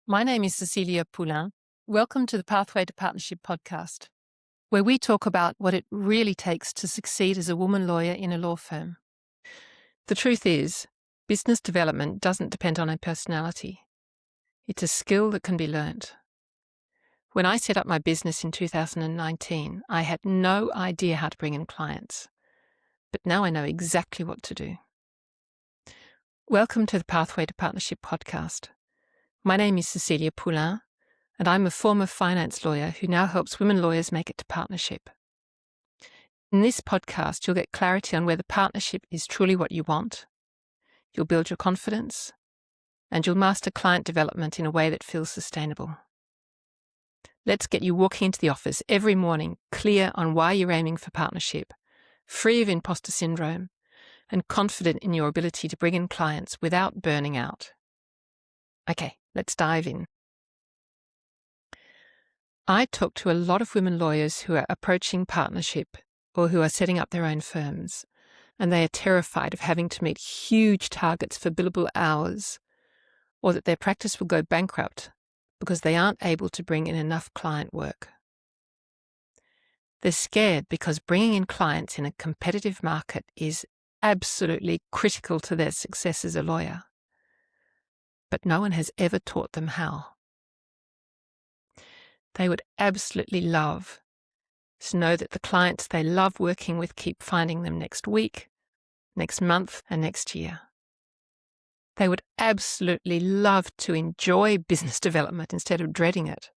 My name is Cecilia Poullain. Welcome to the Pathway to Partnership podcast, where we talk about what it really takes to succeed as a woman lawyer in a law firm. The truth is, business development doesn't depend on a personality. It's a skill that can be learnt. When I set up my business in 2019, I had no idea how to bring in clients, but now I know exactly what to do. Welcome to the Pathway to Partnership podcast. My name is Cecilia Poullain, and I'm a former finance lawyer who now helps women lawyers make it to partnership. In this podcast, you'll get clarity on whether partnership is truly what you want, you'll build your confidence, and you'll master client development in a way that feels sustainable. Let's get you walking into the office every morning clear on why you're aiming for partnership, free of imposter syndrome, and confident in your ability to bring in clients without burning out. Okay, let's dive in. I talk to a lot of women lawyers who are approaching partnership or who are setting up their own firms, and they are terrified of having to meet huge targets for billable hours, or that their practice will go bankrupt because they aren't able to bring in enough client work. They're scared because bringing in clients in a competitive market is absolutely critical to their success as a lawyer, but no one has ever taught them how. They would absolutely love to know that the clients they love working with keep finding them next week, next month, and next year. They would absolutely love to enjoy business development instead of dreading it.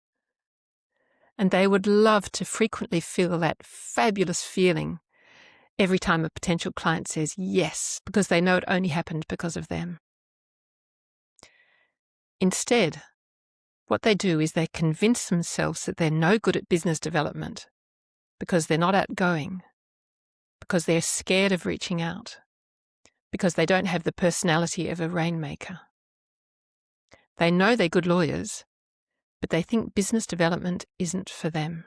And they would love to frequently feel that fabulous feeling every time a potential client says yes, because they know it only happened because of them. Instead, what they do is they convince themselves that they're no good at business development because they're not outgoing, because they're scared of reaching out, because they don't have the personality of a rainmaker. They know they're good lawyers, but they think business development isn't for them.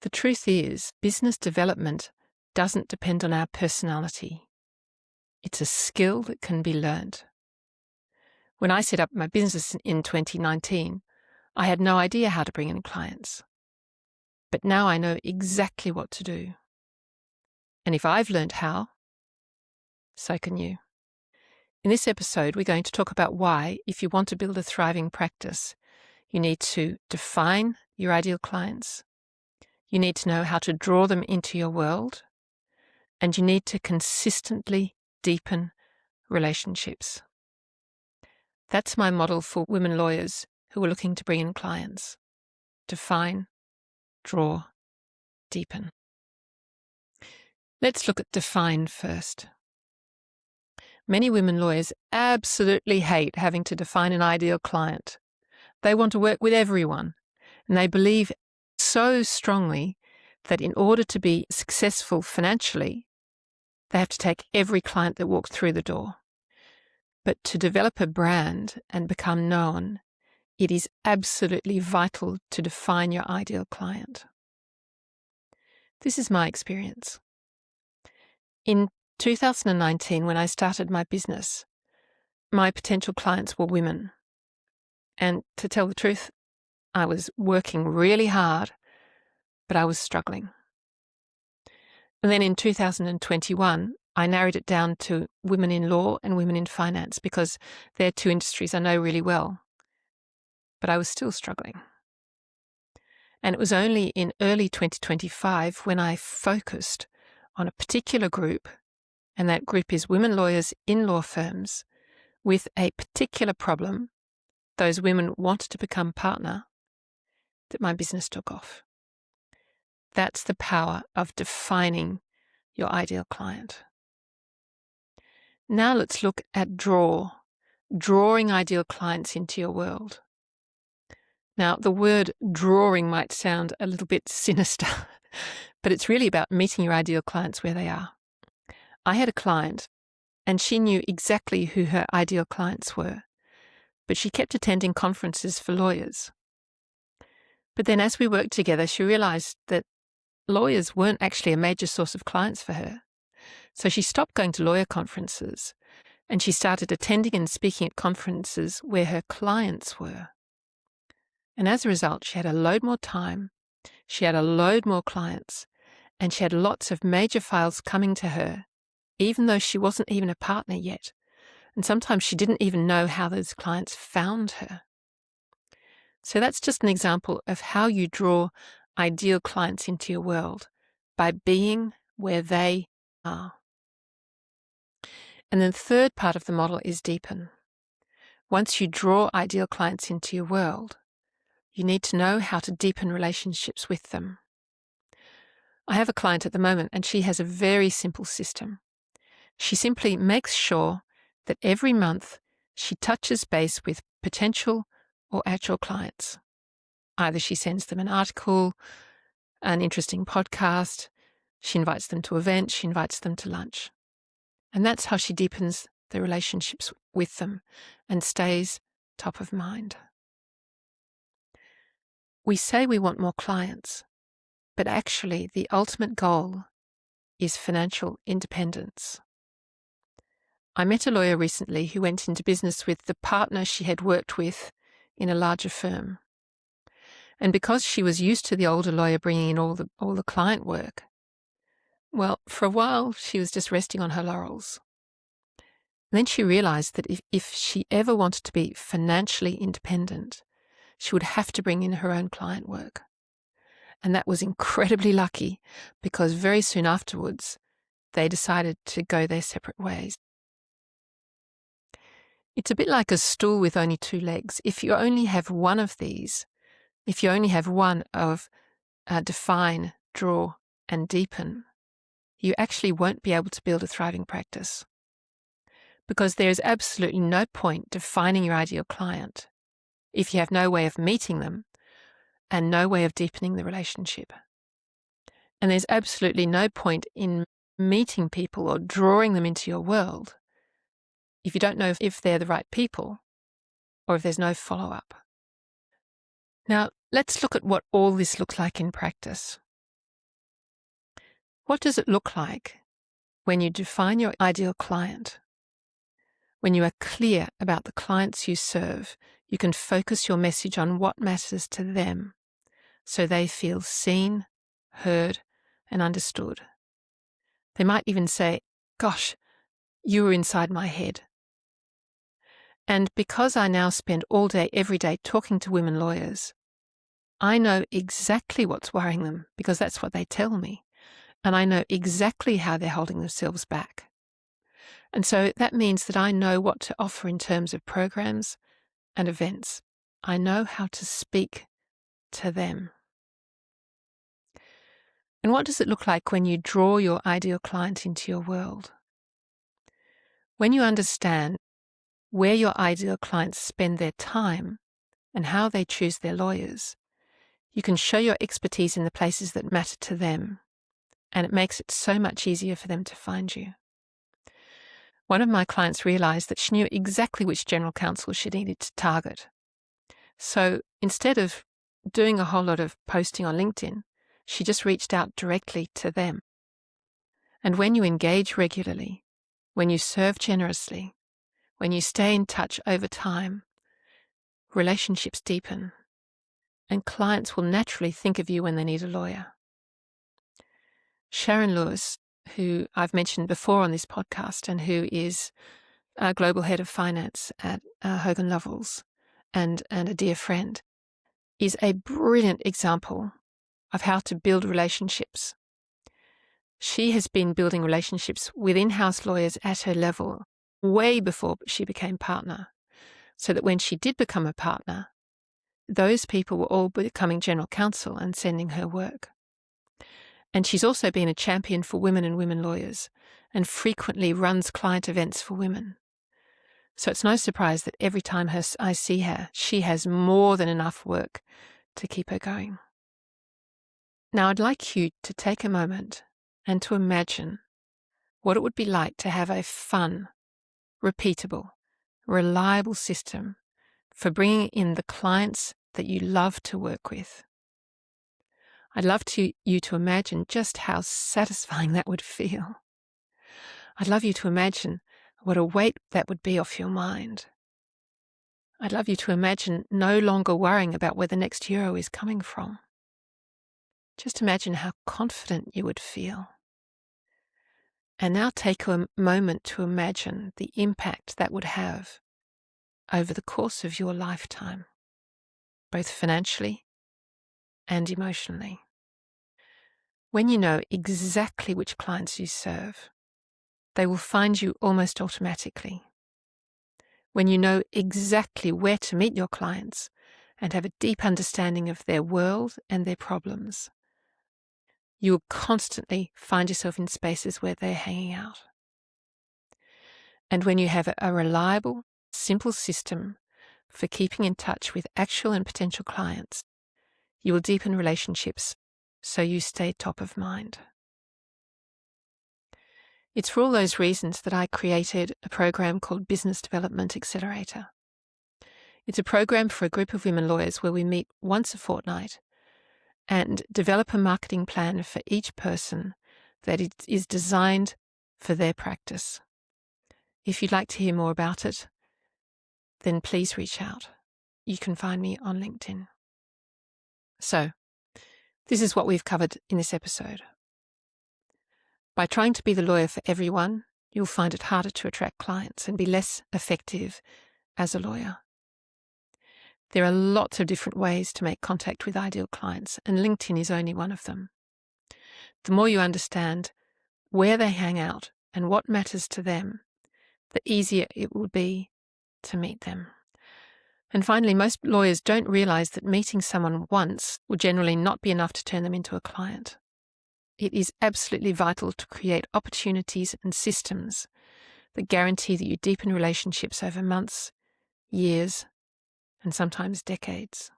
The truth is, business development doesn't depend on our personality. It's a skill that can be learned. When I set up my business in 2019, I had no idea how to bring in clients. But now I know exactly what to do. And if I've learned how, so can you. In this episode, we're going to talk about why, if you want to build a thriving practice, you need to define your ideal clients, you need to know how to draw them into your world, and you need to consistently deepen relationships. That's my model for women lawyers who are looking to bring in clients. Define, draw, deepen. Let's look at define first. Many women lawyers absolutely hate having to define an ideal client. They want to work with everyone, and they believe so strongly that in order to be successful financially, they have to take every client that walks through the door. But to develop a brand and become known, it is absolutely vital to define your ideal client. This is my experience. In 2019, when I started my business, my potential clients were women. And to tell the truth, I was working really hard, but I was struggling. And then in 2021, I narrowed it down to women in law and women in finance because they're two industries I know really well. But I was still struggling. And it was only in early 2025 when I focused on a particular group, and that group is women lawyers in law firms with a particular problem. Those women wanted to become partner, that my business took off. That's the power of defining your ideal client. Now let's look at drawing ideal clients into your world. Now, the word drawing might sound a little bit sinister, but it's really about meeting your ideal clients where they are. I had a client, and she knew exactly who her ideal clients were, but she kept attending conferences for lawyers. But then as we worked together, she realized that lawyers weren't actually a major source of clients for her. So she stopped going to lawyer conferences And she started attending and speaking at conferences where her clients were. And as a result, she had a load more time, she had a load more clients, and she had lots of major files coming to her, even though she wasn't even a partner yet. And sometimes she didn't even know how those clients found her. So that's just an example of how you draw ideal clients into your world, by being where they are. And then the third part of the model is deepen. Once you draw ideal clients into your world, you need to know how to deepen relationships with them. I have a client at the moment, and she has a very simple system. She simply makes sure that every month she touches base with potential or actual clients. Either she sends them an article, an interesting podcast, she invites them to events, she invites them to lunch. And that's how she deepens the relationships with them and stays top of mind. We say we want more clients, but actually the ultimate goal is financial independence. I met a lawyer recently who went into business with the partner she had worked with in a larger firm. And because she was used to the older lawyer bringing in all the client work, well, for a while she was just resting on her laurels. And then she realized that if she ever wanted to be financially independent, she would have to bring in her own client work. And that was incredibly lucky, because very soon afterwards, they decided to go their separate ways. It's a bit like a stool with only two legs. If you only have one of these, if you only have one of define, draw, and deepen, you actually won't be able to build a thriving practice. Because there is absolutely no point defining your ideal client if you have no way of meeting them and no way of deepening the relationship. And there's absolutely no point in meeting people or drawing them into your world if you don't know if they're the right people or if there's no follow-up. Now, let's look at what all this looks like in practice. What does it look like when you define your ideal client? When you are clear about the clients you serve, you can focus your message on what matters to them so they feel seen, heard, and understood. They might even say, "Gosh, you were inside my head." And because I now spend all day, every day talking to women lawyers, I know exactly what's worrying them because that's what they tell me. And I know exactly how they're holding themselves back. And so that means that I know what to offer in terms of programs and events. I know how to speak to them. And what does it look like when you draw your ideal client into your world? When you understand where your ideal clients spend their time and how they choose their lawyers, you can show your expertise in the places that matter to them, and it makes it so much easier for them to find you. One of my clients realized that she knew exactly which general counsel she needed to target. So instead of doing a whole lot of posting on LinkedIn, she just reached out directly to them. And when you engage regularly, when you serve generously, when you stay in touch over time, relationships deepen, and clients will naturally think of you when they need a lawyer. Sharon Lewis, who I've mentioned before on this podcast and who is a global head of finance at Hogan Lovells and a dear friend, is a brilliant example of how to build relationships. She has been building relationships with in-house lawyers at her level way before she became partner, so that when she did become a partner, those people were all becoming general counsel and sending her work. And she's also been a champion for women and women lawyers and frequently runs client events for women. So it's no surprise that every time I see her, she has more than enough work to keep her going. Now, I'd like you to take a moment and to imagine what it would be like to have a fun, repeatable, reliable system for bringing in the clients that you love to work with. I'd love you to imagine just how satisfying that would feel. I'd love you to imagine What a weight that would be off your mind. I'd love you to imagine no longer worrying about where the next euro is coming from. Just imagine how confident you would feel. And now take a moment to imagine the impact that would have over the course of your lifetime, both financially and emotionally. When you know exactly which clients you serve, they will find you almost automatically. When you know exactly where to meet your clients and have a deep understanding of their world and their problems, you will constantly find yourself in spaces where they're hanging out. And when you have a reliable, simple system for keeping in touch with actual and potential clients, you will deepen relationships so you stay top of mind. It's for all those reasons that I created a program called Business Development Accelerator. It's a program for a group of women lawyers where we meet once a fortnight and develop a marketing plan for each person that is designed for their practice. If you'd like to hear more about it, then please reach out. You can find me on LinkedIn. So, this is what we've covered in this episode. By trying to be the lawyer for everyone, you'll find it harder to attract clients and be less effective as a lawyer. There are lots of different ways to make contact with ideal clients, and LinkedIn is only one of them. The more you understand where they hang out and what matters to them, the easier it will be to meet them. And finally, most lawyers don't realize that meeting someone once will generally not be enough to turn them into a client. It is absolutely vital to create opportunities and systems that guarantee that you deepen relationships over months, years, and sometimes decades.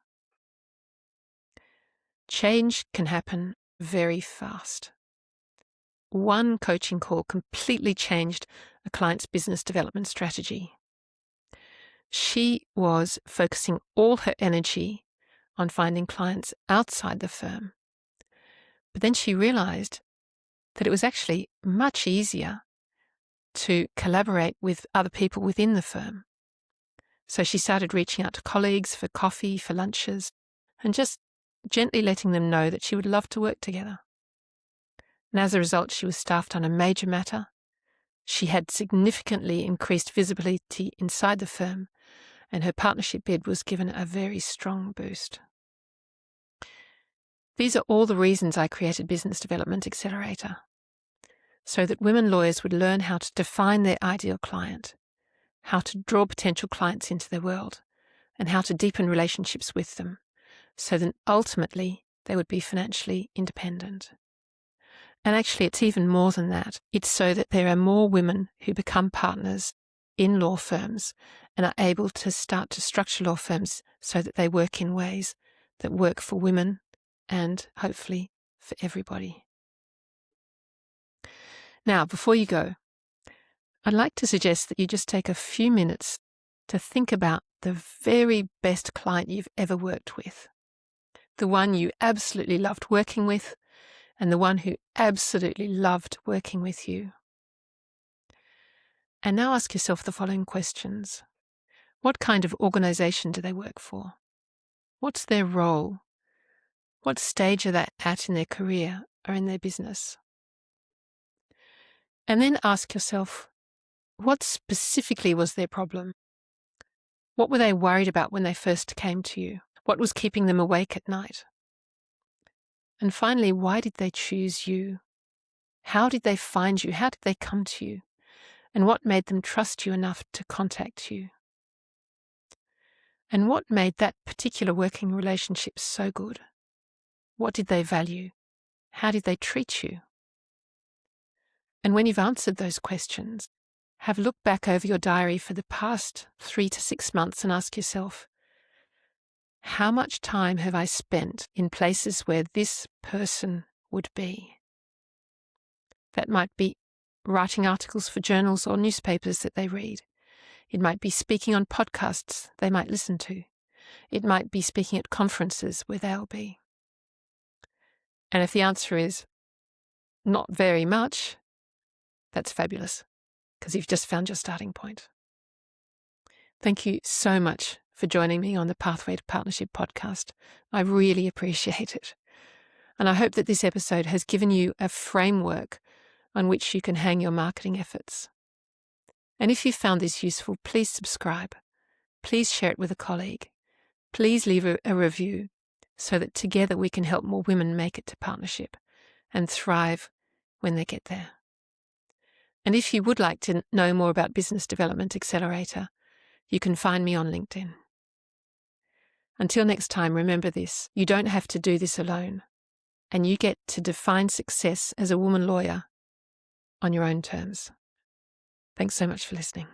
Change can happen very fast. One coaching call completely changed a client's business development strategy. She was focusing all her energy on finding clients outside the firm. But then she realized that it was actually much easier to collaborate with other people within the firm. So she started reaching out to colleagues for coffee, for lunches, and just gently letting them know that she would love to work together. And as a result, she was staffed on a major matter. She had significantly increased visibility inside the firm, and her partnership bid was given a very strong boost. These are all the reasons I created Business Development Accelerator, so that women lawyers would learn how to define their ideal client, how to draw potential clients into their world, and how to deepen relationships with them, so that ultimately they would be financially independent. And actually, it's even more than that. It's so that there are more women who become partners in law firms and are able to start to structure law firms so that they work in ways that work for women and hopefully for everybody. Now, before you go, I'd like to suggest that you just take a few minutes to think about the very best client you've ever worked with, the one you absolutely loved working with, and the one who absolutely loved working with you. And now ask yourself the following questions. What kind of organization do they work for? What's their role? What stage are they at in their career or in their business? And then ask yourself, what specifically was their problem? What were they worried about when they first came to you? What was keeping them awake at night? And finally, why did they choose you? How did they find you? How did they come to you? And what made them trust you enough to contact you? And what made that particular working relationship so good? What did they value? How did they treat you? And when you've answered those questions, have a look back over your diary for the past 3 to 6 months and ask yourself, how much time have I spent in places where this person would be? That might be writing articles for journals or newspapers that they read. It might be speaking on podcasts they might listen to. It might be speaking at conferences where they'll be. And if the answer is not very much, that's fabulous. because you've just found your starting point. Thank you so much for joining me on the Pathway to Partnership podcast. I really appreciate it. And I hope that this episode has given you a framework on which you can hang your marketing efforts. And if you found this useful, please subscribe. Please share it with a colleague. Please leave a review so that together we can help more women make it to partnership and thrive when they get there. And if you would like to know more about Business Development Accelerator, you can find me on LinkedIn. Until next time, remember this: you don't have to do this alone, and you get to define success as a woman lawyer on your own terms. Thanks so much for listening.